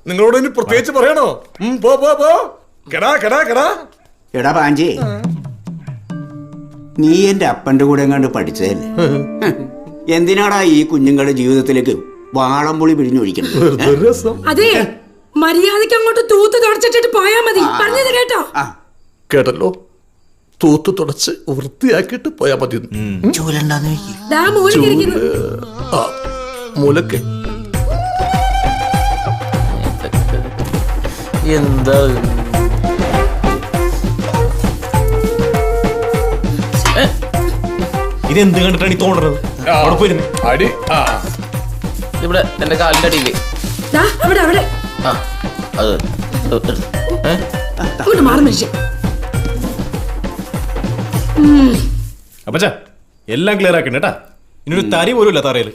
നിങ്ങളോട് ഇനി പ്രത്യേകിച്ച് പറയണോ? പോ പോ പോ. കെടാ കെടാ കെടാ. എടാ പാഞ്ചി, നീ എന്റെ അപ്പന്റെ കൂടെ എങ്ങാണ്ട് പഠിച്ചതല്ലേ? എന്തിനാടാ ഈ കുഞ്ഞുങ്ങളുടെ ജീവിതത്തിലേക്ക് വാളംപുളി പിഴിഞ്ഞൊഴിക്കുന്നത്? അതെ, മര്യാദക്ക് അങ്ങോട്ട് തൂത്ത് തുടച്ചിട്ട് പോയാ മതി. പറഞ്ഞത് കേട്ടോ? കേട്ടല്ലോ, തൂത്ത് തുടച്ച് വൃത്തിയാക്കിട്ട് പോയാ മതി. മൂലക്ക് എന്താ ഇതെന്ത് കണ്ടിട്ടാണ് ഈ തോന്നുന്നത്? അടി. ഇവിടെ എന്റെ കാലിന്റെ അടിയില്. അപ്പച്ചാ, എല്ലാം ക്ലിയർ ആക്കണ്ട കേട്ടാ. ഇനിയൊരു തരി പോലും ഇല്ല തറയില്.